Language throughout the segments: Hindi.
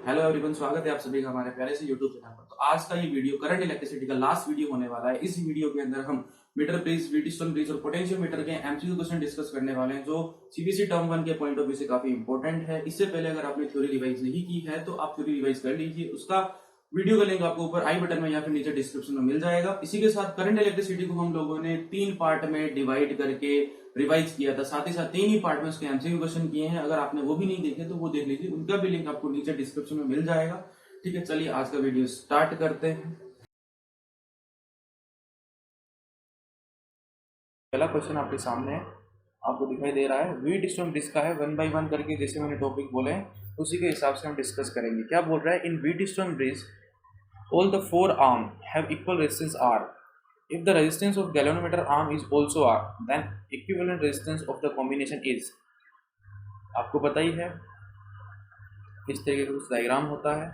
हेलो एवरीवन, स्वागत है आप सभी का हमारे प्यारे से यूट्यूब चैनल पर। तो आज का ये वीडियो करंट इलेक्ट्रिसिटी का लास्ट वीडियो होने वाला है। इस वीडियो के अंदर हम मीटर ब्रिज, व्हीटस्टोन ब्रिज और पोटेंशियल मीटर के एमसीक्यू क्वेश्चन डिस्कस करने वाले हैं, जो सीबीएसई टर्म 1 के पॉइंट ऑफ व्यू से काफी इंपॉर्टेंट है। इससे पहले अगर आपने थ्योरी रिवाइज नहीं की है तो आप थ्योरी रिवाइज कर लीजिए। उसका वीडियो का लिंक आपको ऊपर आई बटन में या फिर नीचे डिस्क्रिप्शन में मिल जाएगा। इसी के साथ करंट इलेक्ट्रिसिटी को हम लोगों ने 3 पार्ट में डिवाइड करके रिवाइज किया था, साथ ही साथ 3 ही पार्ट में उसके एमसीक्यू क्वेश्चन किए हैं। अगर आपने वो भी नहीं देखे तो वो देख लीजिए, उनका भी लिंक आपको नीचे डिस्क्रिप्शन में मिल जाएगा। ठीक है, चलिए आज का वीडियो स्टार्ट करते हैं। पहला क्वेश्चन आपके सामने है, आपको दिखाई दे रहा है। व्हीटस्टोन ब्रिज का है, 1 बाय 1 करके जैसे मैंने टॉपिक बोले हैं उसी के हिसाब से हम डिस्कस करेंगे। क्या बोल रहा है? इन Wheatstone bridge all the 4 arm have equal resistance R. If the resistance of galvanometer arm is also R, then equivalent resistance of the combination is. आपको पता ही है इस तरीके का कुछ डायग्राम होता है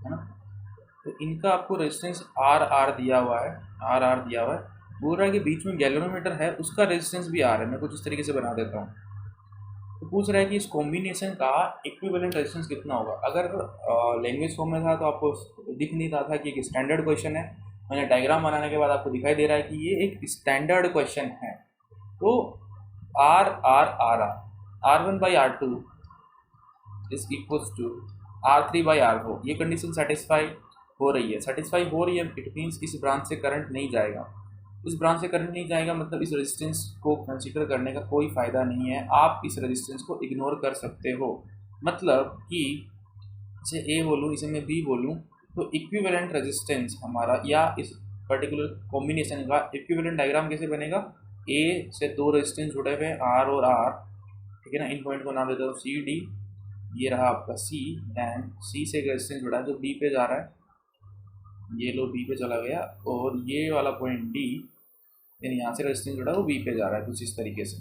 ना। तो इनका आपको रेजिस्टेंस आर आर दिया हुआ है, आर आर दिया हुआ है। बोल रहा है कि बीच में गैल्वेनोमीटर है, उसका रेजिस्टेंस भी आर है। मैं कुछ इस तरीके से बना देता हूँ। तो पूछ रहा है कि इस कॉम्बिनेशन का इक्विवेलेंट रेजिस्टेंस कितना होगा। अगर लैंग्वेज फॉर्म में था तो आपको दिख नहीं रहा था कि एक स्टैंडर्ड क्वेश्चन है। मैंने डायग्राम बनाने के बाद आपको दिखाई दे रहा है कि ये एक स्टैंडर्ड क्वेश्चन है। तो R R R R R one by R two is equals to R three by R four. ये कंडीशन सेटिस्फाई हो रही है, इट मीन्स इस ब्रांच से करंट नहीं जाएगा। इस ब्रांच से करंट नहीं जाएगा मतलब इस रेजिस्टेंस को कंसीडर करने का कोई फ़ायदा नहीं है। आप इस रेजिस्टेंस को इग्नोर कर सकते हो। मतलब कि इसे ए बोलूँ, इसे मैं बी बोलूँ, तो इक्विवेलेंट रेजिस्टेंस हमारा या इस पर्टिकुलर कॉम्बिनेशन का इक्विवेलेंट डायग्राम कैसे बनेगा? ए से 2 रेजिस्टेंस जुड़े हुए आर और आर, ठीक है ना। इन पॉइंट को नाम देता हूँ सी डी। ये रहा आपका सी, एंड सी से एक रेजिस्टेंस जुड़ा है जो बी पे जा रहा है। ये लो बी पे चला गया, और ये वाला पॉइंट डी, यानी यहाँ से रेजिस्टेंस जुड़ा है वो बी पे जा रहा है कुछ इस तरीके से।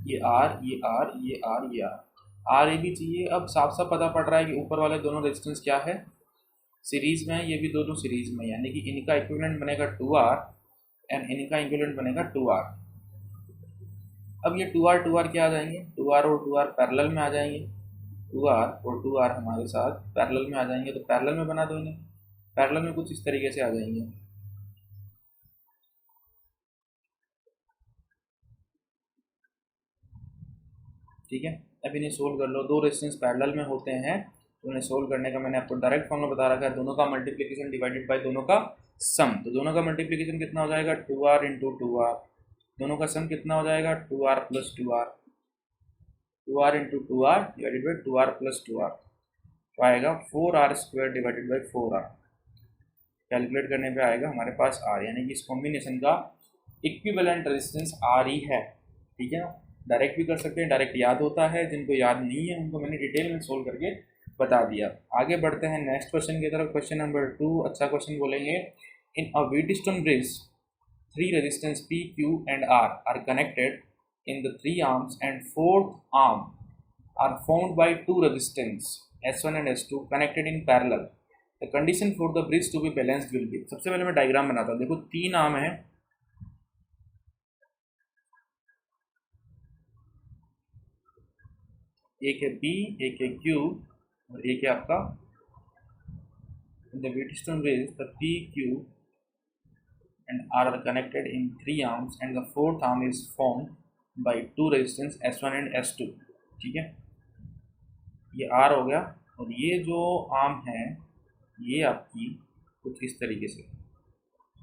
ये आर, ये आर, ये आर, ये आर ए भी चाहिए। अब साफ साफ पता पड़ रहा है कि ऊपर वाले दोनों रेजिस्टेंस क्या है? सीरीज में है, ये भी दोनों सीरीज में, यानी कि इनका इक्विवेलेंट बनेगा 2R एंड इनका इक्विवेलेंट बनेगा 2R। अब ये 2R क्या आ जाएंगे? 2R और 2R पैरेलल में आ जाएंगे। 2R और 2R हमारे साथ पैरेलल में आ जाएंगे, तो पैरेलल में बना दो इन्हें। पैरेलल में कुछ इस तरीके से आ जाएंगे। ठीक है, अब इन्हें सोल्व कर लो। 2 रेजिस्टेंस पैरेलल में होते हैं तो उन्हें सोल्व करने का मैंने आपको डायरेक्ट फॉर्मूला बता रखा है, दोनों का मल्टीप्लिकेशन डिवाइडेड बाय दोनों का सम। तो दोनों का मल्टीप्लिकेशन कितना हो जाएगा? 2R into 2R। दोनों का सम कितना हो जाएगा? 2R plus 2R। 2R into 2R divided by 2R plus 2R, तो आएगा 4R square divided by 4R। Calculate करने पे आएगा हमारे पास R, यानी कि इस कॉम्बिनेशन का इक्विवेलेंट रेजिस्टेंस R ही है। ठीक है ना, डायरेक्ट भी कर सकते हैं, डायरेक्ट याद होता है। जिनको याद नहीं है उनको मैंने डिटेल में सोल्व करके बता दिया। आगे बढ़ते हैं नेक्स्ट क्वेश्चन की तरफ। क्वेश्चन नंबर 2 अच्छा क्वेश्चन बोलेंगे। In a Wheatstone bridge 3 resistance P, Q and R are connected in the 3 arms and 4th arm are formed by 2 resistance S1 and S2 connected in parallel. The condition for the bridge to be balanced will be. सबसे पहले मैं डायग्राम बनाता हूँ। देखो 3 आर्म है, एक है P, एक है Q और एक है आपका the Wheatstone bridge. The P, Q and R are connected in 3 arms and the 4th arm is formed by 2 resistance S1 and S2. ठीक है, ये R हो गया। और ये जो आर्म है ये आपकी कुछ इस तरीके से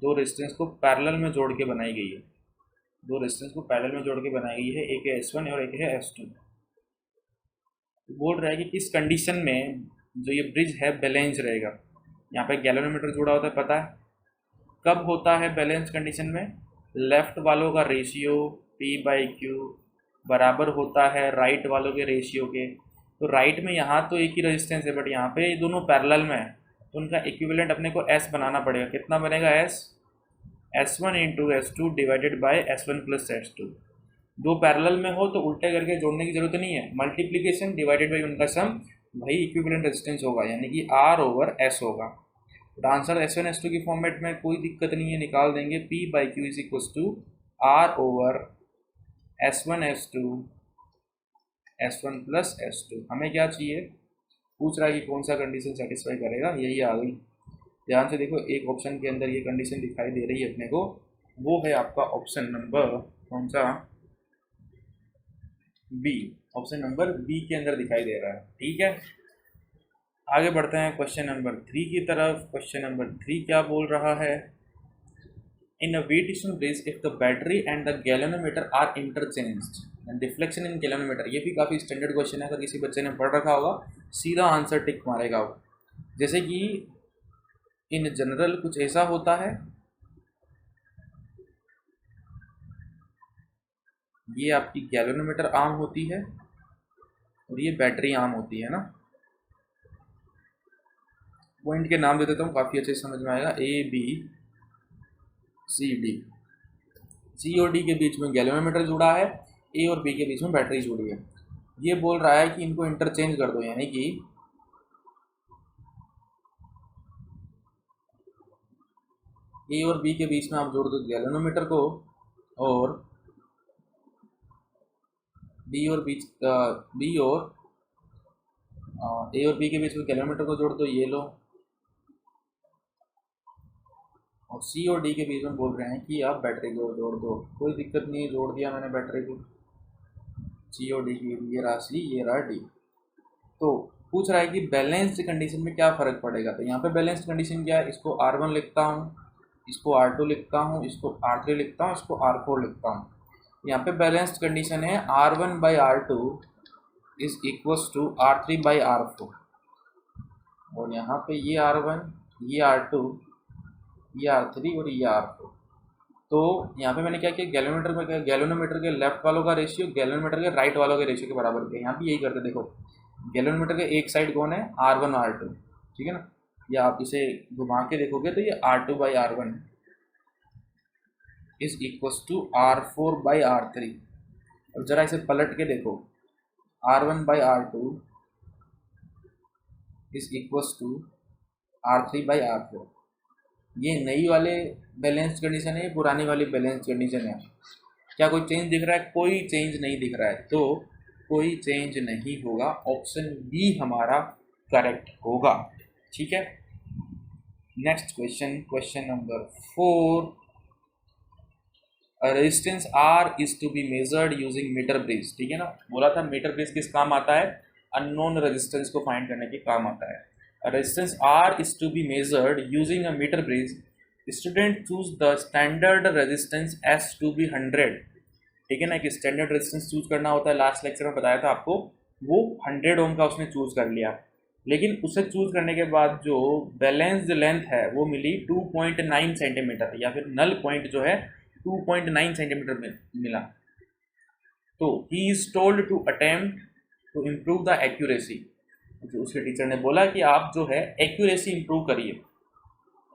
2 रेजिस्टेंस को पैरेलल में जोड़ के बनाई गई है। 2 रेजिस्टेंस को पैरेलल में जोड़ के बनाई गई है, एक है S1 और एक है S2। बोल रहा है कि किस कंडीशन में जो ये ब्रिज है बैलेंस रहेगा। यहाँ पे गैल्वेनोमीटर जुड़ा होता है, पता है कब होता है बैलेंस कंडीशन में? लेफ्ट वालों का रेशियो P बाई Q बराबर होता है राइट वालों के रेशियो के। तो राइट में यहाँ तो एक ही रेजिस्टेंस है, बट यहाँ पे दोनों पैरेलल में है, तो उनका इक्विवेलेंट अपने को S बनाना पड़ेगा। कितना बनेगा S? S1 into S2 divided by S1 plus S2। दो पैरेलल में हो तो उल्टे करके जोड़ने की जरूरत नहीं है, मल्टीप्लीकेशन डिवाइडेड बाई उनका सम, वही इक्विवेलेंट रेजिस्टेंस होगा, यानी कि R ओवर S होगा। तो आंसर S1 S2 की फॉर्मेट में कोई दिक्कत नहीं है, निकाल देंगे। P by Q is equal to R over S1 S2 S1 plus S2। हमें क्या चाहिए, पूछ रहा है कि कौन सा कंडीशन सेटिस्फाई करेगा, यही आ गई। ध्यान से देखो, एक ऑप्शन के अंदर ये कंडीशन दिखाई दे रही है अपने को, वो है आपका ऑप्शन नंबर कौन सा, बी। ऑप्शन नंबर बी के अंदर दिखाई दे रहा है। ठीक है, आगे बढ़ते हैं क्वेश्चन नंबर 3 की तरफ। क्वेश्चन नंबर 3 क्या बोल रहा है, इन अ Wheatstone bridge if the battery and the galvanometer are interchanged and deflection in galvanometer। ये भी काफ़ी स्टैंडर्ड क्वेश्चन है, अगर किसी बच्चे ने पढ़ रखा होगा सीधा आंसर टिक मारेगा वो। जैसे कि इन जनरल कुछ ऐसा होता है, ये आपकी गैल्वेनोमीटर आर्म होती है और ये बैटरी आर्म होती है ना। पॉइंट के नाम दे देता हूँ, काफ़ी अच्छे से समझ में आएगा। A B C D, C और D के बीच में गैल्वेनोमीटर जुड़ा है, A और B के बीच में बैटरी जुड़ी है। ये बोल रहा है कि इनको इंटरचेंज कर दो, यानी कि A और B के बीच में आप जोड़ दो गैल्वेनोमीटर को, और B और A और B के बीच में गैल्वेनोमीटर को जोड़ दो, ये लो। और C और D के बीच में बोल रहे हैं कि आप बैटरी को जोड़ दो। कोई दिक्कत नहीं है, जोड़ दिया मैंने बैटरी को, C और D की, ये रहा C, ये रहा D। तो पूछ रहा है कि बैलेंस्ड कंडीशन में क्या फ़र्क पड़ेगा। तो यहाँ पे बैलेंस्ड कंडीशन क्या है, इसको R1 लिखता हूँ, इसको R2 लिखता हूँ, इसको R3 लिखता हूँ, इसको R4 लिखता हूँ। यहाँ पे बैलेंस्ड कंडीशन है R1 by R2 is equals to R3 by R4, और यहाँ पे ये R1, ये R2, ये R3 और ये R4। तो यहाँ पे मैंने क्या किया, गैल्वेनोमीटर के लेफ्ट वालों का रेशियो गैल्वेनोमीटर के राइट वालों के रेशियो के बराबर किया। यहाँ पे यही करते, देखो गैल्वेनोमीटर के एक साइड कौन है, R1 R2, ठीक है ना। या आप इसे घुमा के देखोगे तो ये R2 by R1 is equals to R4 by R3। और ज़रा इसे पलट के देखो, R1 by R2 is equals to R3 by R4। ये नई वाले बैलेंस्ड कंडीशन है, ये पुरानी वाली बैलेंस्ड कंडीशन है। क्या कोई चेंज दिख रहा है, कोई चेंज नहीं दिख रहा है, तो कोई चेंज नहीं होगा, ऑप्शन बी हमारा करेक्ट होगा। ठीक है, next question, question number 4, resistance R is to be measured using meter bridge. ठीक है ना, बोला था मीटर ब्रिज किस काम आता है, अननोन रेजिस्टेंस को फाइंड करने के काम आता है। Resistance R is to be measured using a meter bridge. Student choose the standard resistance S to be 100। ठीक है ना, कि स्टैंडर्ड रेजिस्टेंस चूज करना होता है, लास्ट लेक्चर में बताया था आपको। वो 100 ओम का उसने चूज कर लिया, लेकिन उसे चूज करने के बाद जो बैलेंस्ड लेंथ है वो मिली 2.9 सेंटीमीटर, या फिर नल पॉइंट जो है 2.9 सेंटीमीटर मिला। तो he is told to attempt to improve the accuracy. जो उसके टीचर ने बोला कि आप जो है एक्यूरेसी इंप्रूव करिए,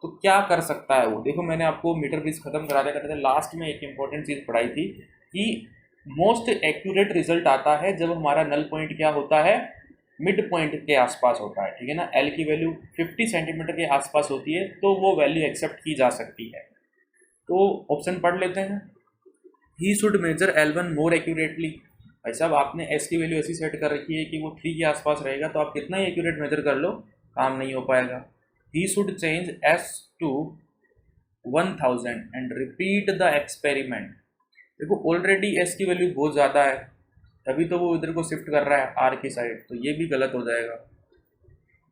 तो क्या कर सकता है वो। देखो मैंने आपको मीटर ब्रिज खत्म करा दिया करते थे, लास्ट में एक इंपॉर्टेंट चीज़ पढ़ाई थी कि मोस्ट एक्यूरेट रिजल्ट आता है जब हमारा नल पॉइंट क्या होता है, मिड पॉइंट के आसपास होता है। ठीक है ना, एल की वैल्यू 50 सेंटीमीटर के आसपास होती है, तो वो वैल्यू एक्सेप्ट की जा सकती है। तो ऑप्शन पढ़ लेते हैं। He should measure L1 more accurately. भाई साहब, आपने एस की वैल्यू ऐसी सेट कर रखी है कि वो 3 के आसपास रहेगा, तो आप कितना ही एक्यूरेट मेजर कर लो काम नहीं हो पाएगा। He should change S to 1000 and repeat the experiment. देखो ऑलरेडी एस की वैल्यू बहुत ज़्यादा है, तभी तो वो इधर को शिफ्ट कर रहा है आर की साइड, तो ये भी गलत हो जाएगा।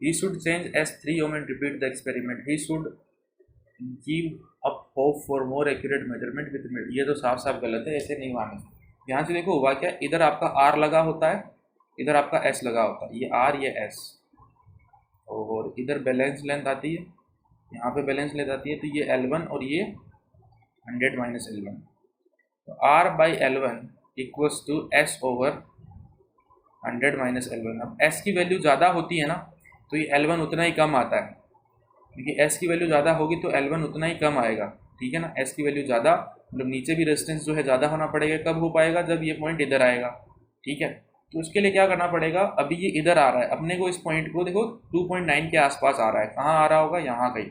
ही should change S3 ohm and repeat the experiment. He should give up hope for more accurate measurement with mid. ये तो साफ साफ गलत है, ऐसे नहीं माने। ध्यान से देखो हुआ क्या, इधर आपका R लगा होता है, इधर आपका S लगा होता है, ये R ये S, और इधर बैलेंस लेंथ आती है, यहाँ पे बैलेंस लेंथ आती है, तो ये L1 और ये 100 माइनस L1। तो R by L1 equals to S over 100 minus L1। अब S की वैल्यू ज़्यादा होती है ना, तो ये L1 उतना ही कम आता है, क्योंकि S की वैल्यू ज़्यादा होगी तो L1 उतना ही कम आएगा। ठीक है ना, S की वैल्यू ज़्यादा मतलब नीचे भी रेजिस्टेंस जो है ज़्यादा होना पड़ेगा। कब हो पाएगा, जब ये पॉइंट इधर आएगा। ठीक है, तो उसके लिए क्या करना पड़ेगा, अभी ये इधर आ रहा है, अपने को इस पॉइंट को देखो 2.9 के आसपास आ रहा है, कहाँ आ रहा होगा, यहाँ कहीं।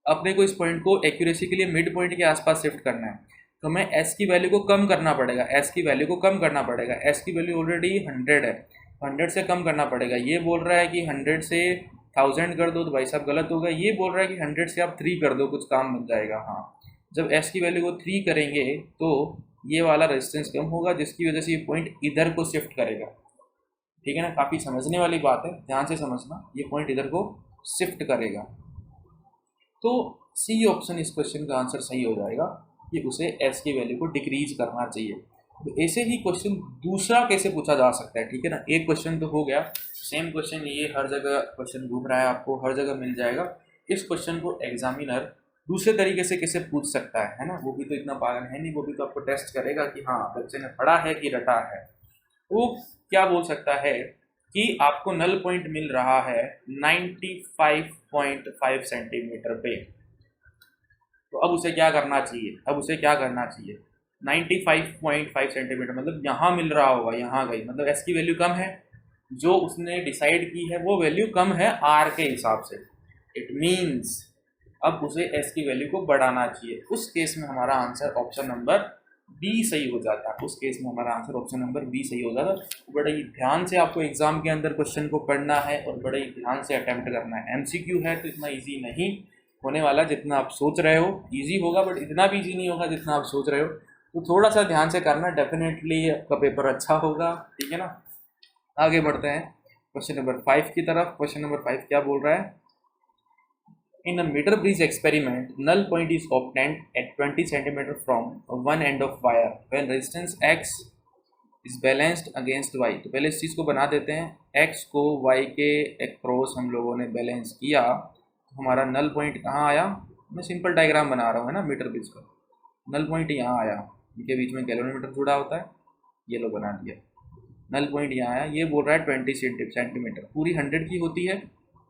अपने को इस पॉइंट को एक्यूरेसी के लिए मिड पॉइंट के आसपास शिफ्ट करना है। तो मैं एस की वैल्यू को कम करना पड़ेगा, एस की वैल्यू को कम करना पड़ेगा। एस की वैल्यू ऑलरेडी 100 है, 100 से कम करना पड़ेगा। ये बोल रहा है कि 100 से 1000 कर दो, तो भाई साहब गलत होगा। ये बोल रहा है कि 100 से आप 3 कर दो, कुछ काम बन जाएगा। हाँ, जब एस की वैल्यू को 3 करेंगे तो ये वाला रेजिस्टेंस कम होगा, जिसकी वजह से ये पॉइंट इधर को शिफ्ट करेगा। ठीक है ना, काफ़ी समझने वाली बात है, ध्यान से समझना। ये पॉइंट इधर को शिफ्ट करेगा, तो सी ऑप्शन इस क्वेश्चन का आंसर सही हो जाएगा कि उसे एस की वैल्यू को डिक्रीज करना चाहिए। तो ऐसे ही क्वेश्चन दूसरा कैसे पूछा जा सकता है। ठीक है ना, एक क्वेश्चन तो हो गया, सेम क्वेश्चन ये हर जगह क्वेश्चन घूम रहा है, आपको हर जगह मिल जाएगा। इस क्वेश्चन को एग्जामिनर दूसरे तरीके से कैसे पूछ सकता है ना, वो भी तो इतना पागल है नहीं, वो भी तो आपको टेस्ट करेगा कि हाँ बच्चे ने पढ़ा है कि रटा है। वो क्या बोल सकता है कि आपको नल पॉइंट मिल रहा है 95.5 सेंटीमीटर पे, तो अब उसे क्या करना चाहिए, अब उसे क्या करना चाहिए। 95.5 सेंटीमीटर मतलब यहाँ मिल रहा होगा, यहाँ गई, मतलब एस की वैल्यू कम है, जो उसने डिसाइड की है वो वैल्यू कम है आर के हिसाब से। इट मीन्स अब उसे एस की वैल्यू को बढ़ाना चाहिए। उस केस में हमारा आंसर ऑप्शन नंबर बी सही हो जाता है। उस केस में हमारा आंसर ऑप्शन नंबर बी सही हो जाता है। बड़े ही ध्यान से आपको एग्जाम के अंदर क्वेश्चन को पढ़ना है और बड़े ही ध्यान से अटेम्प्ट करना है। एमसीक्यू है तो इतना इजी नहीं होने वाला जितना आप सोच रहे हो। इजी होगा बट इतना भी इजी नहीं होगा जितना आप सोच रहे हो, तो थोड़ा सा ध्यान से करना, डेफिनेटली आपका पेपर अच्छा होगा। ठीक है ना, आगे बढ़ते हैं क्वेश्चन नंबर 5 की तरफ। क्वेश्चन नंबर 5 क्या बोल रहा है। In a meter bridge experiment, null point is obtained at 20 cm from one end of wire when resistance X is balanced against Y। तो पहले इस चीज़ को बना देते हैं, X को Y के अक्रॉस हम लोगों ने बैलेंस किया, तो हमारा नल पॉइंट कहाँ आया। मैं सिंपल डायग्राम बना रहा हूँ है ना मीटर ब्रिज का। नल पॉइंट यहाँ आया, इनके बीच में गैलोमीटर जुड़ा होता है, ये लो बना दिया। नल पॉइंट यहाँ आया, ये बोल रहा है 20 सेंटीमीटर, पूरी 100 की होती है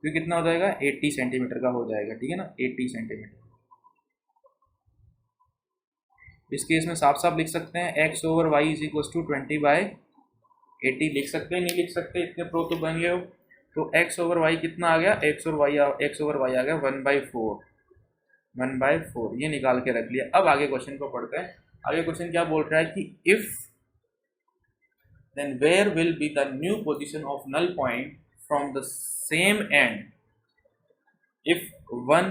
तो कितना हो जाएगा 80 सेंटीमीटर का हो जाएगा। ठीक है ना, 80 सेंटीमीटर। इस केस में साफ साफ लिख सकते हैं X over Y is equal to 20/80 लिख सकते हैं, नहीं लिख सकते, इतने प्रो तो बन गए हो। तो एक्स ओवर वाई कितना आ गया, एक्स ओवर वाई आ गया 1/4, 1/4 ये निकाल के रख लिया। अब आगे क्वेश्चन को पढ़ते हैं। आगे क्वेश्चन क्या बोल रहा है कि if then where will be the new position of null point from the same end if one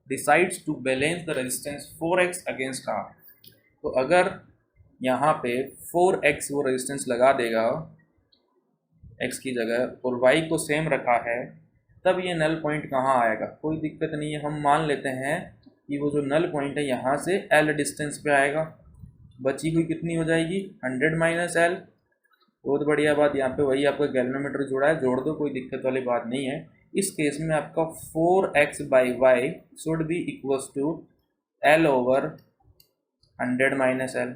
decides to balance the resistance 4x against R। तो अगर यहाँ पे 4x वो रेजिस्टेंस लगा देगा x की जगह और y को सेम रखा है, तब ये नल पॉइंट कहाँ आएगा। कोई दिक्कत नहीं है, हम मान लेते हैं कि वो जो नल पॉइंट है यहाँ से L डिस्टेंस पे आएगा। बची हुई कितनी हो जाएगी 100 - L। बहुत बढ़िया बात, यहाँ पे वही आपका गैल्वेनोमीटर जुड़ा है, जोड़ दो, कोई दिक्कत वाली बात नहीं है। इस केस में आपका 4x/y should be equals to L over 100 - L।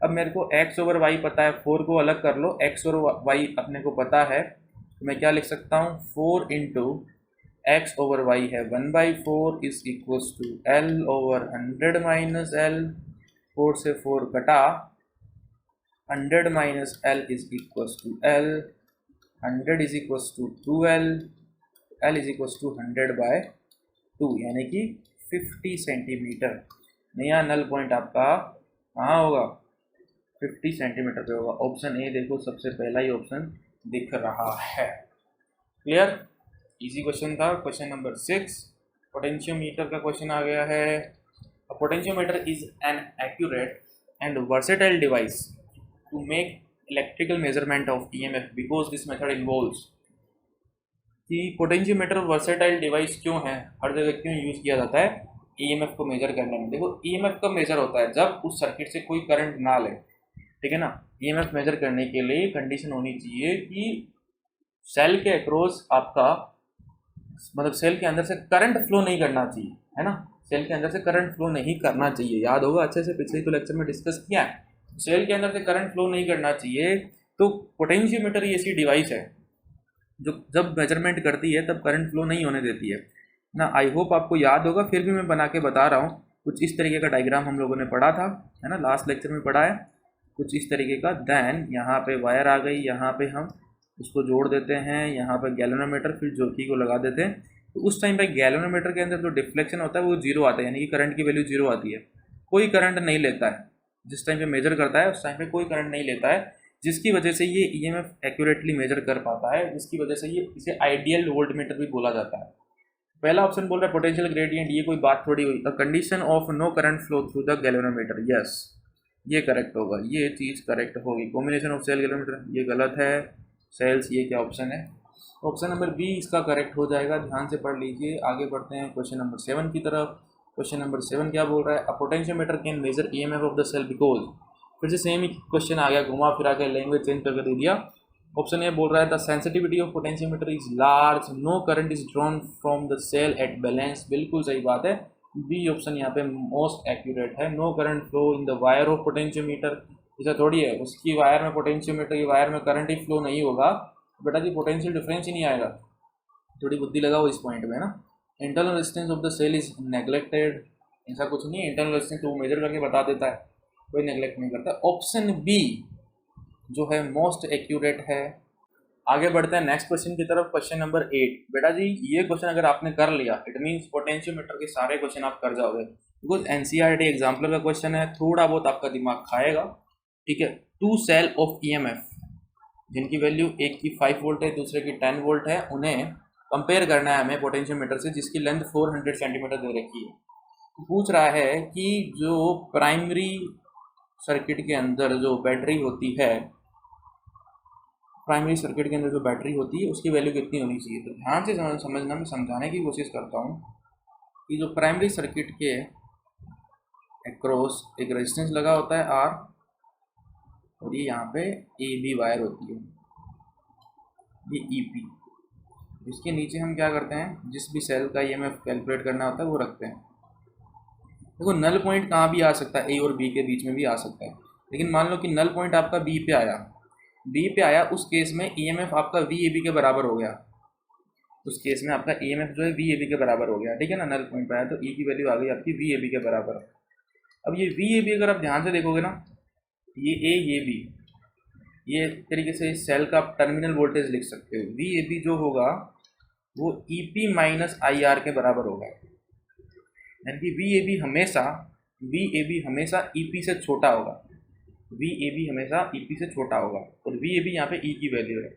अब मेरे को x ओवर y पता है, 4 को अलग कर लो, x और y अपने को पता है, तो मैं क्या लिख सकता हूँ 4 इंटू x ओवर y है 1/4 is equals to L over 100 - L। 4 से 4 कटा, 100 - L is equals to L, 100 is equals to 2L, L is equals to 100/2 यानी कि 50 सेंटीमीटर। नया नल पॉइंट आपका कहाँ होगा 50 सेंटीमीटर पे होगा। ऑप्शन ए देखो, सबसे पहला ही ऑप्शन दिख रहा है। क्लियर, इजी क्वेश्चन था। क्वेश्चन नंबर 6 पोटेंशियोमीटर का क्वेश्चन आ गया है। Potentiometer is an accurate and versatile device to make electrical measurement of EMF because this method involves। कि पोटेंशियोमीटर वर्सेटाइल डिवाइस क्यों है, हर जगह क्यों यूज़ किया जाता है EMF को मेजर करने में। देखो EMF कब मेजर होता है, जब उस सर्किट से कोई करंट ना ले। ठीक है ना, EMF मेजर करने के लिए कंडीशन होनी चाहिए कि सेल के अक्रॉस आपका मतलब सेल के अंदर से करंट फ्लो नहीं करना चाहिए, है ना, सेल के अंदर से करंट फ्लो नहीं करना चाहिए। याद होगा अच्छे से, पिछले तो लेक्चर में डिस्कस किया है। सेल के अंदर से करंट फ्लो नहीं करना चाहिए। तो पोटेंशियोमीटर ये ऐसी डिवाइस है जो जब मेजरमेंट करती है तब करंट फ्लो नहीं होने देती है ना। आई होप आपको याद होगा, फिर भी मैं बना के बता रहा हूँ। कुछ इस तरीके का डायग्राम हम लोगों ने पढ़ा था, है ना, लास्ट लेक्चर में पढ़ा है कुछ इस तरीके का। देन यहाँ पे वायर आ गई, यहाँ पे हम उसको जोड़ देते हैं, यहाँ पे गैल्वेनोमीटर, फिर ज्योति को लगा देते हैं। तो उस टाइम पे गैल्वेनोमीटर के अंदर जो डिफ्लेक्शन होता है वो 0 आता है, यानी कि करंट की वैल्यू 0 आती है। कोई करंट नहीं लेता है, जिस टाइम पे मेजर करता है उस टाइम पे कोई करंट नहीं लेता है, जिसकी वजह से ये ईएमएफ एक्यूरेटली मेजर कर पाता है, जिसकी वजह से ये इसे आइडियल वोल्टमीटर भी बोला जाता है। पहला ऑप्शन बोल रहा है पोटेंशियल ग्रेडियंट, ये कोई बात थोड़ी हुई। A condition of no current flow through the galvanometer, yes ये करेक्ट होगा, ये चीज़ करेक्ट होगी। कॉम्बिनेशन ऑफ सेल गैल्वेनोमीटर ये गलत है, सेल्स ये क्या ऑप्शन है, ऑप्शन नंबर बी इसका करेक्ट हो जाएगा। ध्यान से पढ़ लीजिए। आगे बढ़ते हैं क्वेश्चन नंबर 7 की तरफ। क्वेश्चन नंबर 7 क्या बोल रहा है, a potentiometer can measure EMF of the cell because, फिर से सेम ही क्वेश्चन आ गया, घुमा फिरा के लैंग्वेज चेंज करके दे दिया। ऑप्शन ए बोल रहा है the sensitivity of potentiometer is large, no current is drawn from the cell at balance, बिल्कुल सही बात है, बी ऑप्शन यहाँ पे मोस्ट एक्यूरेट है। No current flow in the wire of potentiometer, ऐसा थोड़ी है उसकी वायर में, पोटेंशियोमीटर की वायर में करंट ही फ्लो नहीं होगा बेटा जी, पोटेंशियल डिफरेंस ही नहीं आएगा। थोड़ी बुद्धि लगाओ इस पॉइंट में ना। Internal resistance of the cell is neglected, ऐसा कुछ नहीं है, इंटरनल रेजिस्टेंस तो वो मेजर करके बता देता है, कोई नेग्लेक्ट नहीं करता। ऑप्शन बी जो है मोस्ट एक्यूरेट है। आगे बढ़ते हैं नेक्स्ट क्वेश्चन की तरफ। क्वेश्चन नंबर 8 बेटा जी, ये क्वेश्चन अगर आपने कर लिया इट मीन्स पोटेंशियोमीटर के सारे क्वेश्चन आप कर जाओगे, बिकॉज एनसीईआरटी एग्जाम्पल का क्वेश्चन है, थोड़ा बहुत आपका दिमाग खाएगा, ठीक है। टू सेल ऑफ ईएमएफ जिनकी वैल्यू एक की 5 वोल्ट है दूसरे की 10 वोल्ट है, उन्हें कंपेयर करना है हमें पोटेंशियोमीटर से, जिसकी लेंथ 400 सेंटीमीटर दे रखी है। तो पूछ रहा है कि जो प्राइमरी सर्किट के अंदर जो बैटरी होती है, प्राइमरी सर्किट के अंदर जो बैटरी होती है उसकी वैल्यू कितनी होनी चाहिए। तो ध्यान से समझना, मैं समझाने की कोशिश करता हूँ कि जो प्राइमरी सर्किट के अक्रॉस एक रेजिस्टेंस लगा होता है आर, और ये यहाँ पे ए बी वायर होती है, ये ई पी, इसके नीचे हम क्या करते हैं, जिस भी सेल का ईएमएफ कैलकुलेट करना होता है वो रखते हैं। देखो नल पॉइंट कहाँ भी आ सकता है, ए और बी के बीच में भी आ सकता है, लेकिन मान लो कि नल पॉइंट आपका बी पे आया, बी पे आया, उस केस में ईएमएफ आपका वी ए बी के बराबर हो गया, उस केस में आपका ईएमएफ जो है वी ए बी के बराबर हो गया, ठीक है ना। नल पॉइंट पे आया तो ई की वैल्यू आ गई आपकी वी ए बी के बराबर। अब ये वी ए बी अगर आप ध्यान से देखोगे ना, ये ए ये बी, ये तरीके से सेल का आप टर्मिनल वोल्टेज लिख सकते हो। वी ए बी जो होगा वो E P minus I R के बराबर होगा, यानी कि वी ए बी हमेशा ई पी से छोटा होगा, वी ए बी हमेशा ई पी से छोटा होगा, और वी ए बी यहाँ पे ई की वैल्यू है,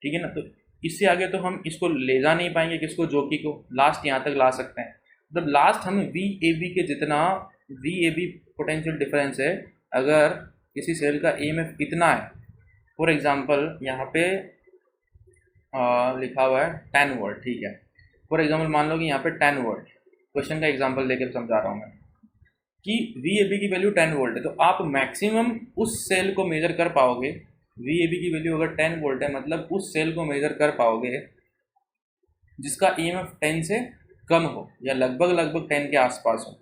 ठीक है ना। तो इससे आगे तो हम इसको ले जा नहीं पाएंगे, किसको, जोकि को, लास्ट यहाँ तक ला सकते हैं। मतलब लास्ट हम वी ए बी के जितना V A B potential difference है, अगर किसी सेल का ई एम एफ इतना है, फॉर एग्जांपल यहाँ पे लिखा हुआ है 10 वोल्ट, ठीक है। फॉर एग्जांपल मान लो कि यहाँ पे 10 वोल्ट, क्वेश्चन का एग्जांपल लेकर समझा रहा हूँ मैं कि वी ए बी की वैल्यू 10 वोल्ट है, तो आप मैक्सिमम उस सेल को मेजर कर पाओगे, वी ए बी की वैल्यू अगर 10 वोल्ट है मतलब उस सेल को मेजर कर पाओगे जिसका ई एम एफ 10 से कम हो या लगभग 10 के आसपास हो।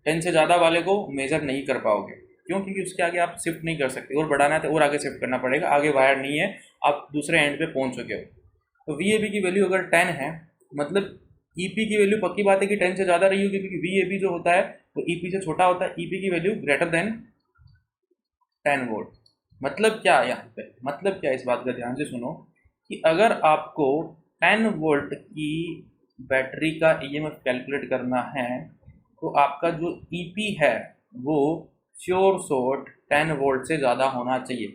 10 से ज़्यादा वाले को मेजर नहीं कर पाओगे, क्यों, क्योंकि उसके आगे आप शिफ्ट नहीं कर सकते, और बढ़ाना है तो और आगे शिफ्ट करना पड़ेगा, आगे वायर नहीं है, आप दूसरे एंड पे पहुंच चुके हो। तो वी ए बी की वैल्यू अगर 10 है मतलब ई पी की वैल्यू पक्की बात है कि 10 से ज़्यादा रही होगी, क्योंकि वी ए बी जो होता है वो ई पी से छोटा होता है, ई पी की वैल्यू ग्रेटर देन 10 वोल्ट। मतलब क्या यहाँ पे, मतलब क्या, इस बात का ध्यान से सुनो कि अगर आपको 10 वोल्ट की बैटरी का ई एम एफ कैलकुलेट करना है तो आपका जो ई पी है वो श्योर शॉर्ट 10 वोल्ट से ज़्यादा होना चाहिए,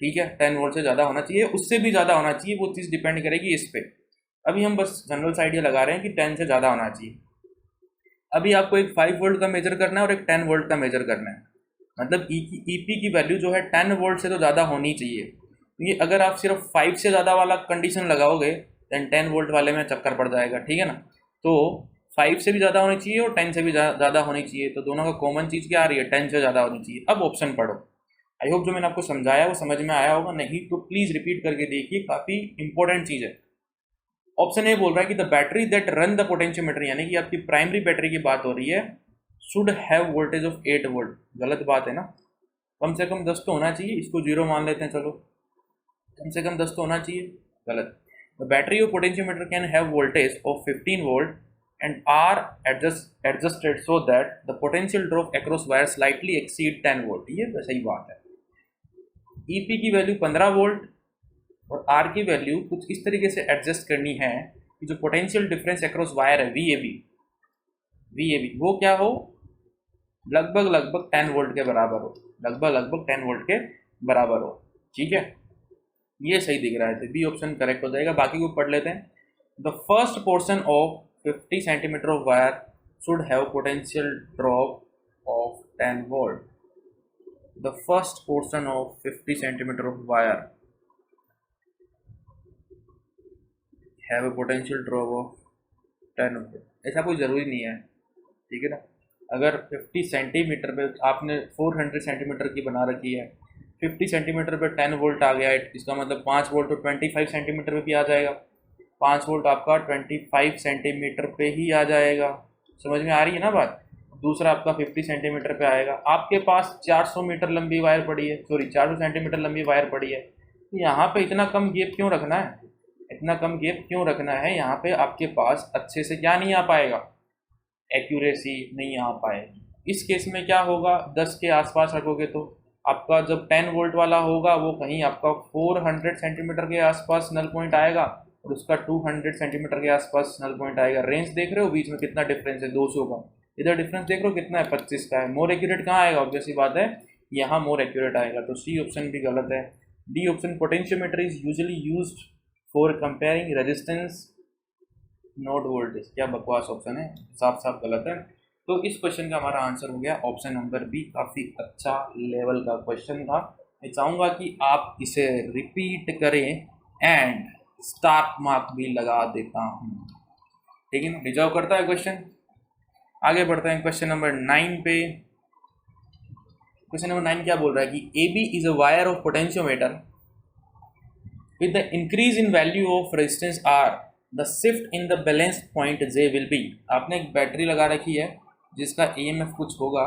ठीक है। 10 वोल्ट से ज़्यादा होना चाहिए, उससे भी ज़्यादा होना चाहिए, वो चीज़ डिपेंड करेगी इस पर। अभी हम बस जनरल सा आइडिया लगा रहे हैं कि 10 से ज़्यादा होना चाहिए। अभी आपको एक 5 वोल्ट का मेजर करना है और एक 10 वोल्ट का मेजर करना है, मतलब ई पी की वैल्यू जो है 10 वोल्ट से तो ज़्यादा होनी चाहिए, क्योंकि अगर आप सिर्फ 5 से ज़्यादा वाला कंडीशन लगाओगे दैन 10 वोल्ट वाले में चक्कर पड़ जाएगा, ठीक है ना। तो 5 से भी ज़्यादा होनी चाहिए और 10 से भी ज़्यादा होनी चाहिए, तो दोनों का कॉमन चीज़ क्या आ रही है, 10 से ज़्यादा होनी चाहिए। अब ऑप्शन पढ़ो, आई होप जो मैंने आपको समझाया वो समझ में आया होगा, नहीं तो प्लीज़ रिपीट करके देखिए, काफ़ी इंपॉर्टेंट चीज़ है। ऑप्शन ए बोल रहा है कि the battery that run the potentiometer, यानी कि आपकी प्राइमरी बैटरी की बात हो रही है, should have voltage of 8 volt. गलत बात है ना, कम से कम 10 तो होना चाहिए, इसको 0 मान लेते हैं, चलो कम से कम 10 तो होना चाहिए, गलत। The battery of potentiometer can have voltage of 15 volt and R adjusted so that the potential drop across wire slightly exceed 10 volt. ये सही बात है। ई पी की वैल्यू 15 वोल्ट और आर की वैल्यू कुछ इस तरीके से एडजस्ट करनी है कि जो पोटेंशियल डिफरेंस अक्रॉस वायर है वी ए बी वो क्या हो, लगभग लगभग 10 वोल्ट के बराबर हो, लगभग लगभग 10 वोल्ट के बराबर हो। ठीक है, ये सही दिख रहा है, तो बी ऑप्शन करेक्ट हो जाएगा। बाकी को पढ़ लेते हैं। The first portion of 50 centimetre of wire should have potential drop of 10 volt. The first portion of 50 centimetre of wire have a potential drop of 10 volt. ऐसा कोई ज़रूरी नहीं है, ठीक है ना। अगर 50 सेंटीमीटर पे आपने 400 सेंटीमीटर की बना रखी है, 50 सेंटीमीटर पे 10 वोल्ट आ गया है, इसका मतलब 5 वोल्ट तो 25 सेंटीमीटर पे भी आ जाएगा। 5 वोल्ट आपका 25 सेंटीमीटर पे ही आ जाएगा। समझ में आ रही है ना बात। दूसरा आपका 50 सेंटीमीटर पे आएगा। आपके पास 400 मीटर लंबी वायर पड़ी है, सॉरी 400 सेंटीमीटर लंबी वायर पड़ी है, तो यहाँ पे इतना कम गैप क्यों रखना है, इतना कम गैप क्यों रखना है। यहाँ पे आपके पास अच्छे से क्या नहीं आ पाएगा, एक्यूरेसी नहीं आ पाएगी। इस केस में क्या होगा, 10 के आसपास रखोगे तो आपका जब 10 वोल्ट वाला होगा वो कहीं आपका 400 सेंटीमीटर के आसपास नल पॉइंट आएगा और उसका 200 सेंटीमीटर के आसपास नल पॉइंट आएगा। रेंज देख रहे हो बीच में कितना डिफरेंस है, 200 का। इधर डिफरेंस देख रहे हो कितना है, 25 का है। मोर एक्यूरेट कहाँ आएगा, ऑब्वियस सी बात है यहाँ मोर एक्यूरेट आएगा। तो सी ऑप्शन भी गलत है। D option potentiometer is usually used for comparing resistance node voltage, क्या बकवास ऑप्शन है, साफ साफ गलत है। तो इस क्वेश्चन का हमारा आंसर हो गया ऑप्शन नंबर बी। काफ़ी अच्छा लेवल का क्वेश्चन था। मैं चाहूँगा कि आप इसे रिपीट करें एंड स्टार मार्क भी लगा देता हूँ, ठीक है ना, डिजर्व करता है क्वेश्चन। आगे बढ़ते हैं क्वेश्चन नंबर 9 पे। क्वेश्चन नंबर 9 क्या बोल रहा है कि A B is a wire of potentiometer with the increase in value of resistance R, the shift in the balance point J will be। आपने एक बैटरी लगा रखी है जिसका EMF कुछ होगा,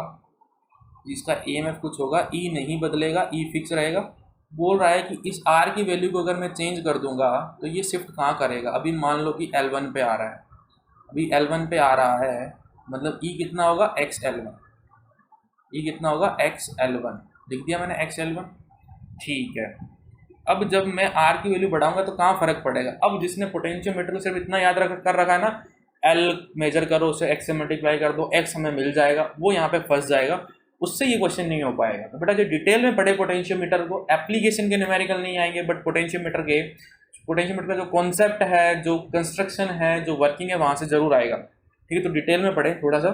E नहीं बदलेगा, E फिक्स रहेगा। बोल रहा है कि इस R की वैल्यू को अगर मैं चेंज कर दूंगा तो ये शिफ्ट कहाँ करेगा। अभी मान लो कि L1 पे आ रहा है, अभी L1 पे आ रहा है, मतलब E कितना होगा, XL1। E कितना होगा, XL1। लिख दिया मैंने XL1, ठीक है। अब जब मैं आर की वैल्यू बढ़ाऊंगा तो कहाँ फर्क पड़ेगा। अब जिसने पोटेंशियोमीटर को सिर्फ इतना याद कर रखा है ना, एल मेजर करो, उसे एक्स से मल्टीप्लाई कर दो, एक्स हमें मिल जाएगा, वो यहाँ पे फंस जाएगा, उससे ये क्वेश्चन नहीं हो पाएगा। तो बेटा जो डिटेल में पढ़े पोटेंशियोमीटर को, एप्लीकेशन के न्यूमेरिकल नहीं आएंगे, बट पोटेंशियोमीटर का जो कॉन्सेप्ट है, जो कंस्ट्रक्शन है, जो वर्किंग है, वहाँ से जरूर आएगा। ठीक है, तो डिटेल में पढ़े थोड़ा सा।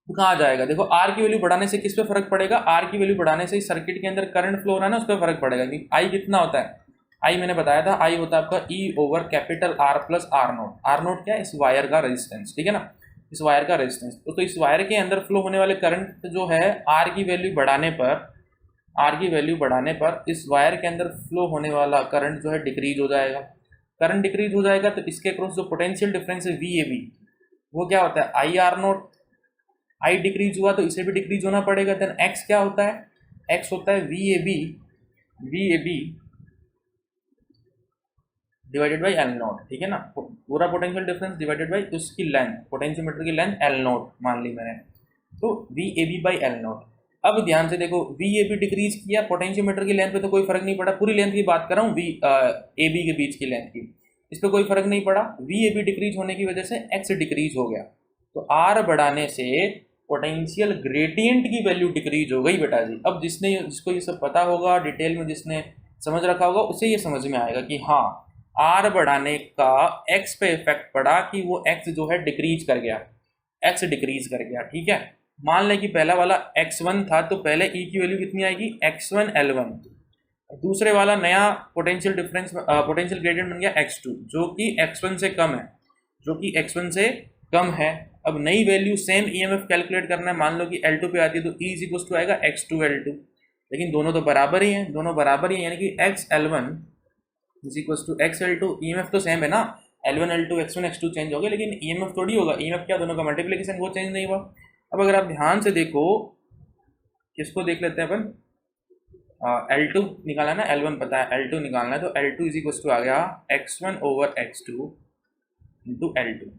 कहाँ जाएगा, देखो आर की वैल्यू बढ़ाने से किस पे फर्क पड़ेगा, आर की वैल्यू बढ़ाने से सर्किट के अंदर करंट फ्लो हो रहा है ना, उस पर फर्क पड़ेगा। आई कितना होता है, आई मैंने बताया था, आई होता है आपका E over capital R plus R naught. R naught क्या है, इस वायर का रेजिस्टेंस, ठीक है ना, इस वायर का रेजिस्टेंस। तो इस वायर के अंदर फ्लो होने वाले करंट जो है, आर की वैल्यू बढ़ाने पर इस वायर के अंदर फ्लो होने वाला करंट जो है डिक्रीज हो जाएगा। करंट डिक्रीज हो जाएगा तो इसके क्रॉस जो पोटेंशियल डिफरेंस है वी ए बी, वो क्या होता है, I R note. I decrease हुआ तो इसे भी डिक्रीज होना पड़ेगा। देन एक्स क्या होता है, एक्स होता है V A B divided by L naught, ठीक है ना, पूरा पोटेंशियल डिफरेंस डिवाइडेड बाई उसकी लेंथ, पोटेंशियोमीटर की लेंथ एल नॉट मान ली मैंने, तो V A B by L naught. अब ध्यान से देखो, वी ए बी डिक्रीज किया, पोटेंशियोमीटर की लेंथ पे तो कोई फर्क नहीं पड़ा, पूरी लेंथ की बात कर रहा हूँ, वी ए बी के बीच की लेंथ की, इस पर कोई फर्क नहीं पड़ा। वी ए बी डिक्रीज होने की वजह से एक्स डिक्रीज हो गया, तो आर बढ़ाने से पोटेंशियल ग्रेडियंट की वैल्यू डिक्रीज हो गई बेटा जी। अब जिसको ये सब पता होगा, डिटेल में जिसने समझ रखा होगा, उसे ये समझ में आएगा कि हाँ, आर बढ़ाने का एक्स पे इफेक्ट पड़ा कि वो एक्स जो है डिक्रीज कर गया, एक्स डिक्रीज कर गया, ठीक है। मान लें कि पहला वाला x1 था, तो पहले ई की वैल्यू कितनी आएगी, x1 L1। दूसरे वाला नया पोटेंशियल डिफरेंस, पोटेंशियल ग्रेडियंट बन गया x2, जो कि x1 से कम है, अब नई वैल्यू सेम ईएमएफ कैलकुलेट करना है। मान लो कि L2 पे आती है, तो E इज इक्वल टू आएगा x2 L2, लेकिन दोनों तो बराबर ही हैं, यानी कि XL1 is equal to XL2। EMF तो सेम है ना, L1 L2 X1 X2 change हो गया, लेकिन ईएमएफ थोड़ी होगा, ईएमएफ क्या, दोनों का मल्टीप्लिकेशन, वो चेंज नहीं हुआ। अब अगर आप ध्यान से देखो, किसको देख लेते हैं अपन, L2 निकालना है ना, L1 पता है, L2 निकालना है, तो L2 इज इक्वल टू आ गया x1 over x2 into L2।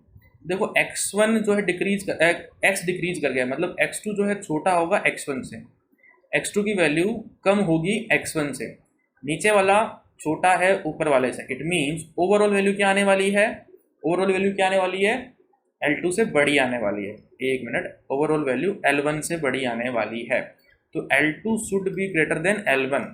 देखो x1 जो है x डिक्रीज कर गया, मतलब x2 जो है छोटा होगा x1 से, x2 की वैल्यू कम होगी x1 से, नीचे वाला छोटा है ऊपर वाले से। इट मीन्स ओवरऑल वैल्यू क्या आने वाली है, L2 से बड़ी आने वाली है, एक मिनट, ओवरऑल वैल्यू L1 से बड़ी आने वाली है, तो L2 should be greater than L1।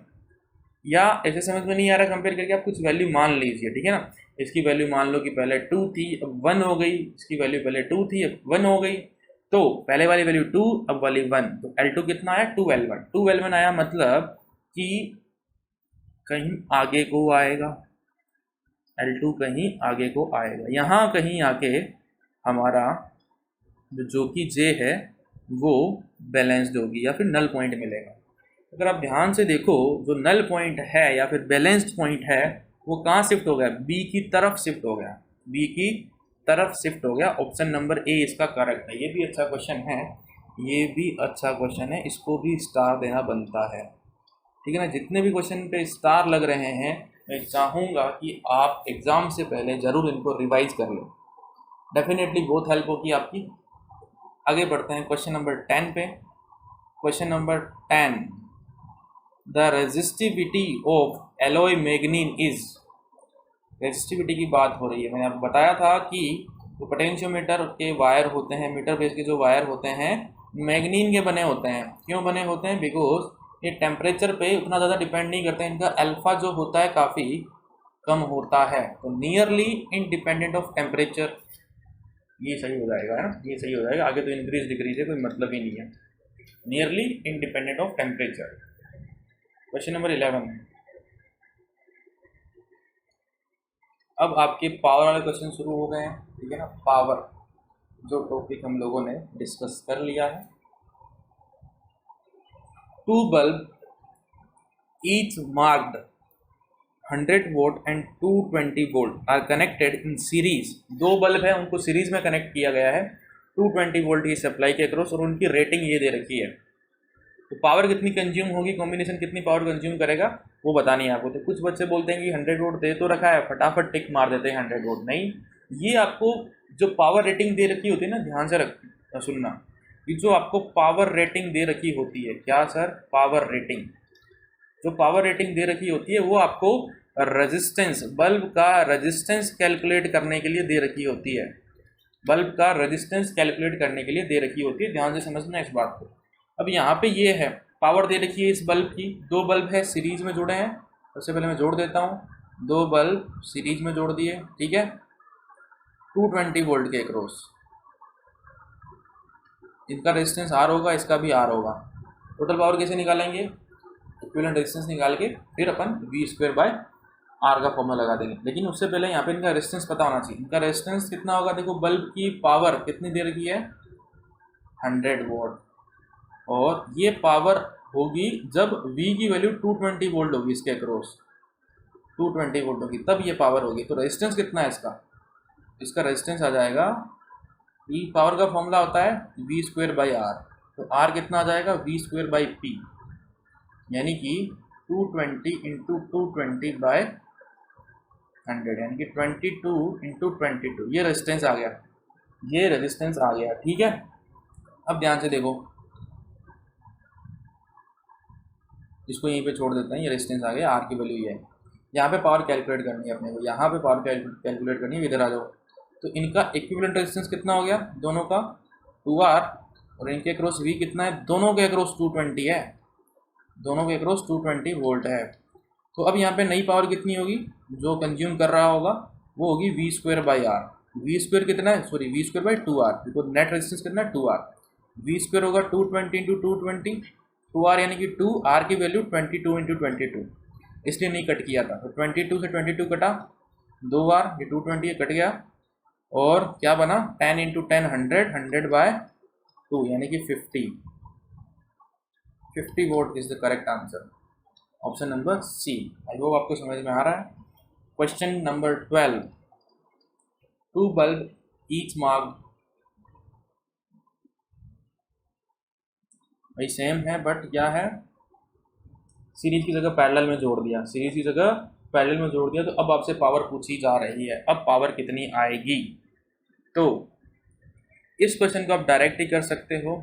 या ऐसे समझ में नहीं आ रहा कंपेयर करके आप कुछ वैल्यू मान लीजिए, ठीक है ना। इसकी वैल्यू मान लो कि पहले 2 थी अब 1 हो गई, इसकी वैल्यू पहले 2 थी अब 1 हो गई, तो पहले वाली वैल्यू 2 अब वाली 1, तो L2 कितना आया 2L1। 2L1 आया मतलब कि कहीं आगे को आएगा, L2 कहीं आगे को आएगा, यहाँ कहीं आके हमारा जो कि J है वो बैलेंस्ड होगी या फिर नल पॉइंट मिलेगा। अगर आप ध्यान से देखो, जो नल पॉइंट है या फिर बैलेंस्ड पॉइंट है वो कहाँ शिफ्ट हो गया, बी की तरफ शिफ्ट हो गया, बी की तरफ शिफ्ट हो गया। ऑप्शन नंबर ए इसका करेक्ट है। ये भी अच्छा क्वेश्चन है, ये भी अच्छा क्वेश्चन है, इसको भी स्टार देना बनता है, ठीक है ना। जितने भी क्वेश्चन पे स्टार लग रहे हैं मैं चाहूँगा कि आप एग्ज़ाम से पहले ज़रूर इनको रिवाइज कर लें, डेफिनेटली बहुत हेल्प होगी आपकी। आगे बढ़ते हैं क्वेश्चन नंबर 10 पे। Question number 10, the resistivity of alloy मैग्नीन is, resistivity की बात हो रही है। मैंने आपको बताया था कि जो पोटेंशियोमीटर के वायर होते हैं, मीटर बेस के जो वायर होते हैं मैग्नीन के बने होते हैं। क्यों बने होते हैं, बिकॉज ये टेम्परेचर पे उतना ज़्यादा डिपेंड नहीं करते हैं, इनका अल्फ़ा जो होता है काफ़ी कम होता है, तो नियरली इंडिपेंडेंट ऑफ टेम्परेचर, ये सही हो जाएगा, है ना, ये सही हो जाएगा। आगे तो इंक्रीज डिक्रीज है, कोई मतलब ही नहीं है, nearly independent of temperature. Question number 11, अब आपके पावर वाले क्वेश्चन शुरू हो गए हैं, ठीक है ना। पावर जो टॉपिक हम लोगों ने डिस्कस कर लिया है। 2 bulb each marked 100 volt and 220 volt are connected in series. दो बल्ब है, उनको सीरीज में कनेक्ट किया गया है 220 वोल्ट की सप्लाई के अक्रॉस, और उनकी रेटिंग ये दे रखी है। तो पावर कितनी कंज्यूम होगी, कॉम्बिनेशन कितनी पावर कंज्यूम करेगा वो बतानी है आपको। तो कुछ बच्चे बोलते हैं कि 100 वोल्ट दे तो रखा है, फटाफट टिक मार देते हैं 100 वोल्ट। नहीं, ये आपको जो पावर रेटिंग दे रखी होती है ना, ध्यान से सुनना, कि जो आपको पावर रेटिंग दे रखी होती है, क्या सर, पावर रेटिंग, जो पावर रेटिंग दे रखी होती है वो आपको रेजिस्टेंस, बल्ब का रेजिस्टेंस कैलकुलेट करने के लिए दे रखी होती है, बल्ब का रेजिस्टेंस कैलकुलेट करने के लिए दे रखी होती है। ध्यान से समझना इस बात को। अब यहाँ पे ये है, पावर दे रखी है इस बल्ब की, दो बल्ब है सीरीज में जुड़े हैं। सबसे पहले मैं जोड़ देता हूँ, दो बल्ब सीरीज में जोड़ दिए, ठीक है, 220 वोल्ट के अक्रॉस। इनका रेजिस्टेंस आर होगा, इसका भी आर होगा। टोटल पावर कैसे निकालेंगे, इक्विवेलेंट रेजिस्टेंस निकाल के फिर अपन V² बाय आर का फॉर्मूला लगा देंगे। लेकिन उससे पहले यहाँ पे इनका रेजिस्टेंस पता होना चाहिए। इनका रेजिस्टेंस कितना होगा, देखो बल्ब की पावर कितनी दे रखी है 100 वोल्ट, और ये पावर होगी जब V की वैल्यू 220 वोल्ट होगी, इसके अक्रॉस 220 वोल्ट होगी, तब ये पावर होगी। तो रेजिस्टेंस कितना है इसका, इसका रेजिस्टेंस आ जाएगा, ई पावर का फॉर्मूला होता है V² बाई आर, तो आर कितना आ जाएगा V² बाई पी, यानी कि 220 इंटू 220 बाय 100, यानी कि 22 इंटू 22, ये रेजिस्टेंस आ गया, ये रेजिस्टेंस आ गया, ठीक है। अब ध्यान से देखो, इसको यहीं पे छोड़ देते हैं, ये रेजिस्टेंस आ गया, आर की वैल्यू ये है। यहाँ पे पावर कैलकुलेट करनी है अपने को, यहाँ पे पावर कैलकुलेट करनी है, इधर आ जाओ। तो इनका इक्विवेलेंट रेजिस्टेंस कितना हो गया दोनों का 2R, और इनके अक्रॉस V कितना है, दोनों के अक्रॉस 220 है, दोनों के अक्रॉस 220 वोल्ट है। तो अब यहाँ पे नई पावर कितनी होगी जो कंज्यूम कर रहा होगा, वो होगी V² बाई आर। V² कितना है, sorry V² by 2R, because net resistance कितना है 2R। V² होगा 220 इंटू 220, 2R यानी कि 2R की वैल्यू 22 इंटू 22, इसलिए नहीं कट किया था। तो 22 से 22 कटा, 2R, ये 220 ये कट गया, और क्या बना 10 इंटू 10 100, 100 बाय 2 यानी कि 50 volt is the correct answer, option number C. I hope आपको समझ में आ रहा है। Question number 12, 2 bulb each marked, भाई सेम है बट क्या है, सीरीज की जगह पैरेलल में जोड़ दिया, सीरीज की जगह पैरेलल में जोड़ दिया। तो अब आपसे पावर पूछी जा रही है, अब पावर कितनी आएगी। तो इस क्वेश्चन को आप डायरेक्ट ही कर सकते हो,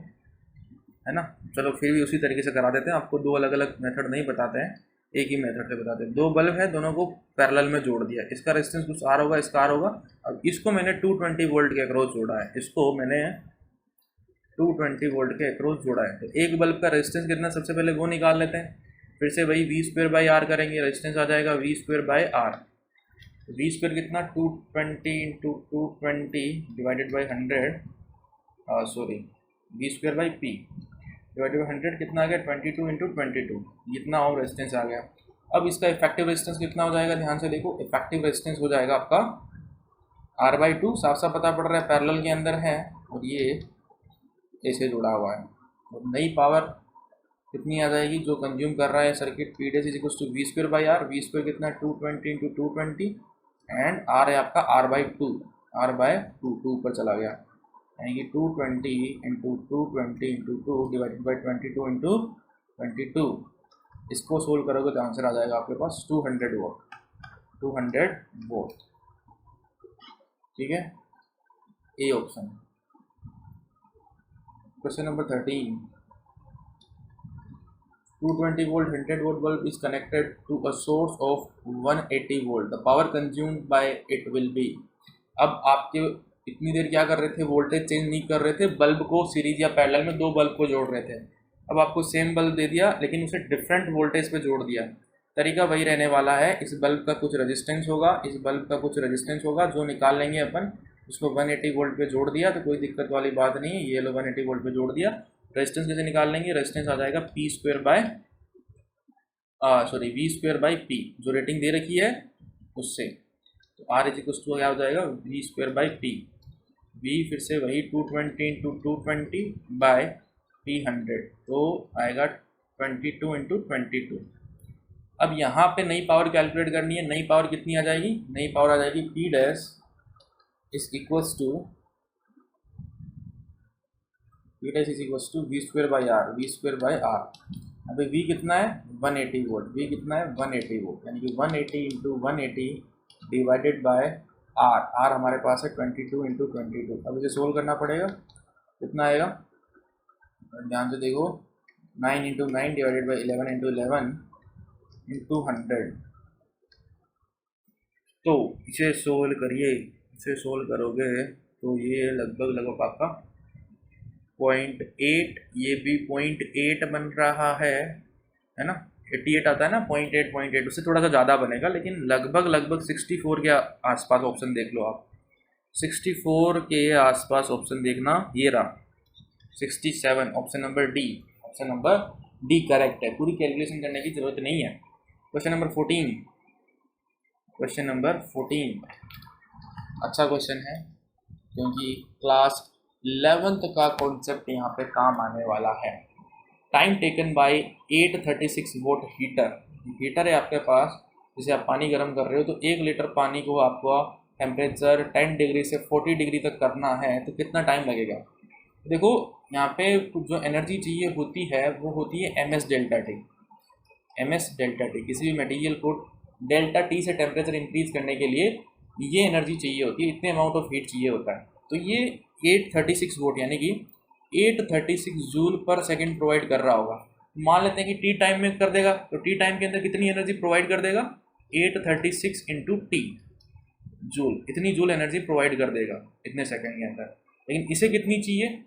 है ना। चलो फिर भी उसी तरीके से करा देते हैं, आपको दो अलग अलग मेथड नहीं बताते हैं, एक ही मेथड से बताते हैं। दो बल्ब है, दोनों को पैरेलल में जोड़ दिया, इसका रेजिस्टेंस कुछ आर होगा, इसका आर होगा। अब इसको मैंने 220 वोल्ट के अक्रॉस जोड़ा है, इसको मैंने 220 वोल्ट के अक्रॉस जोड़ा है। तो एक बल्ब का रेजिस्टेंस कितना, सबसे पहले वो निकाल लेते हैं। फिर से वही वी स्क्वायर बाई आर करेंगे, रेजिस्टेंस आ जाएगा V square by R. V square कितना, 220 into 220 divided by 100, sorry V square by P divided by 100 कितना आ गया, 22 इंटू 22, इतना और रेजिस्टेंस आ गया। अब इसका इफेक्टिव रेजिस्टेंस कितना हो जाएगा, ध्यान से देखो, इफेक्टिव रेजिस्टेंस हो जाएगा आपका R/2, साफ साफ पता पड़ रहा है पैरेलल के अंदर है और ये ऐसे जुड़ा हुआ है। और नई पावर कितनी आ जाएगी जो कंज्यूम कर रहा है circuit, P dash is equal to V square by R. V square कितना, 220 इंटू 220 एंड आर है आपका R/2, R/2 टू ऊपर चला गया, यानी कि 220 into 220 into 2 divided by 22 into 22। इसको सोल्व करोगे तो आंसर आ जाएगा आपके पास 200 वोल्ट, 200 वोल्ट। ठीक है, A option. Question number 13, 220 volt 100 volt bulb is connected to a source of 180 volt. The power consumed by it will be। अब आपके इतनी देर क्या कर रहे थे, वोल्टेज चेंज नहीं कर रहे थे, बल्ब को सीरीज या पैरेलल में दो बल्ब को जोड़ रहे थे। अब आपको सेम बल्ब दे दिया लेकिन उसे डिफरेंट वोल्टेज पे जोड़ दिया। तरीका वही रहने वाला है, इस बल्ब का कुछ रेजिस्टेंस होगा, इस बल्ब का कुछ रेजिस्टेंस होगा, जो निकाल लेंगे अपन। उसको 180 वोल्ट पे जोड़ दिया तो कोई दिक्कत वाली बात नहीं है, ये लो 180 वोल्ट पे जोड़ दिया। रेजिस्टेंस कैसे निकाल लेंगे, रेजिस्टेंस आ जाएगा P square by V square by P, जो रेटिंग दे रखी है उससे। तो आर इज इक्वल टू क्या हो जाएगा, V square by P. V फिर से वही 220 इंटू 220 बाय पी 100, तो आएगा 22 इंटू 22। अब यहाँ पे नई पावर कैलकुलेट करनी है। नई पावर कितनी आ जाएगी, नई पावर आ जाएगी P dash is equals to V square by R, V square by R. अभी V कितना है, 180 वोल्ट, V कितना है 180 वोल्ट, यानी कि 180 into 180 divided by R। R हमारे पास है 22 इंटू 22। अब इसे सोल्व करना पड़ेगा, कितना आएगा, ध्यान से देखो, 9 into 9 divided by 11 into 11 into 100। तो इसे सोल्व करिए, इसे सोल्व करोगे तो ये लगभग आपका 0.8, ये भी 0.8 बन रहा है ना, 88 आता है ना, 0.8, उससे थोड़ा सा ज़्यादा बनेगा, लेकिन लगभग 64 के आसपास ऑप्शन देख लो आप। 64 के आसपास ऑप्शन देखना, ये रहा 67, option number D, option number D correct है। पूरी कैलकुलेशन करने की ज़रूरत नहीं है। क्वेश्चन नंबर 14, क्वेश्चन नंबर 14 अच्छा क्वेश्चन है क्योंकि क्लास 11th का कॉन्सेप्ट यहाँ पे काम आने वाला है। Time taken by 836 vote heater. Heater है आपके पास, जिसे आप पानी गर्म कर रहे हो, तो 1 लीटर पानी को आपको टेम्परेचर 10 डिग्री से 40 डिग्री तक करना है, तो कितना टाइम लगेगा। देखो यहाँ पे जो एनर्जी चाहिए होती है वो होती है M S delta T. M S delta T, किसी भी मटेरियल को डेल्टा टी से टेम्परेचर इंक्रीज करने के लिए ये एनर्जी चाहिए होती है, इतने अमाउंट ऑफ हीट चाहिए होता है। तो ये 836 वोट यानी कि 836 जूल पर सेकंड प्रोवाइड कर रहा होगा। मान लेते हैं कि टी टाइम में कर देगा, तो टी टाइम के अंदर कितनी एनर्जी प्रोवाइड कर देगा, 836 इंटू टी जूल, इतनी जूल एनर्जी प्रोवाइड कर देगा इतने सेकंड के अंदर। लेकिन इसे कितनी चाहिए,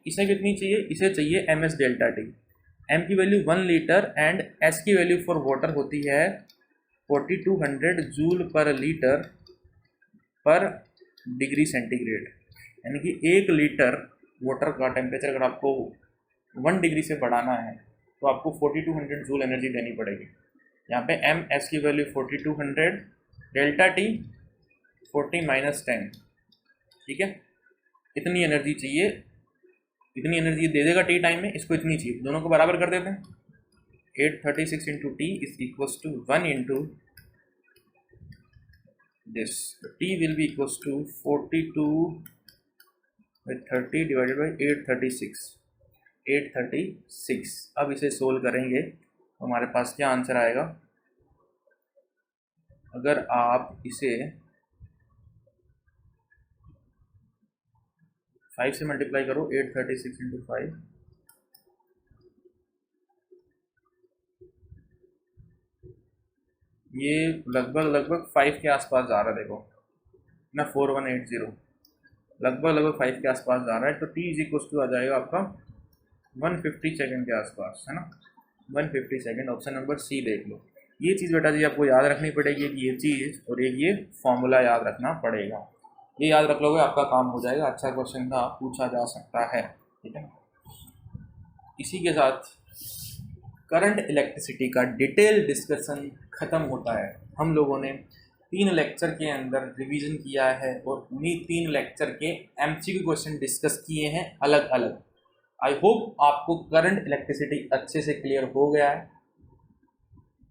इसे चाहिए M S delta T. M की वैल्यू 1 लीटर एंड एस की वैल्यू फॉर वाटर होती है 4200 जूल पर लीटर पर डिग्री सेंटीग्रेड, यानी कि 1 लीटर वाटर का टेम्परेचर अगर आपको 1 डिग्री से बढ़ाना है तो आपको 4200 जूल एनर्जी देनी पड़ेगी। यहाँ पे एम एस की वैल्यू 4200, डेल्टा टी 40 माइनस 10, ठीक है। इतनी एनर्जी चाहिए, इतनी एनर्जी दे देगा टी टाइम में, इसको इतनी चाहिए, दोनों को बराबर कर देते हैं। 836 into T is equals to 1 into this, t will be equals to 42 by 30 divided by 836। अब इसे सोल्व करेंगे तो हमारे पास क्या आंसर आएगा, अगर आप इसे 5 से मल्टीप्लाई करो, 836 इंटू 5, ये लगभग 5 के आसपास जा रहा है, देखो ना, 4180 लगभग 5 के आसपास जा रहा है। तो टी इज इक्वल टू आ जाएगा आपका 150 सेकेंड के आसपास, है ना, 150 सेकेंड। ऑप्शन नंबर सी देख लो। ये चीज़ बेटा जी आपको याद रखनी पड़ेगी, ये चीज़ और एक ये फॉर्मूला याद रखना पड़ेगा। ये याद रख लोगे आपका काम हो जाएगा। अच्छा क्वेश्चन था, पूछा जा सकता है, ठीक है ना। इसी के साथ करंट इलेक्ट्रिसिटी का डिटेल डिस्कशन ख़त्म होता है। हम लोगों ने 3 लेक्चर के अंदर रिवीजन किया है और उन्हीं 3 लेक्चर के एमसीक्यू क्वेश्चन डिस्कस किए हैं अलग अलग। आई होप आपको करंट इलेक्ट्रिसिटी अच्छे से क्लियर हो गया है,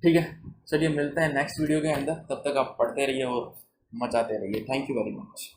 ठीक है। चलिए मिलते हैं नेक्स्ट वीडियो के अंदर, तब तक आप पढ़ते रहिए और मचाते रहिए। Thank you very much.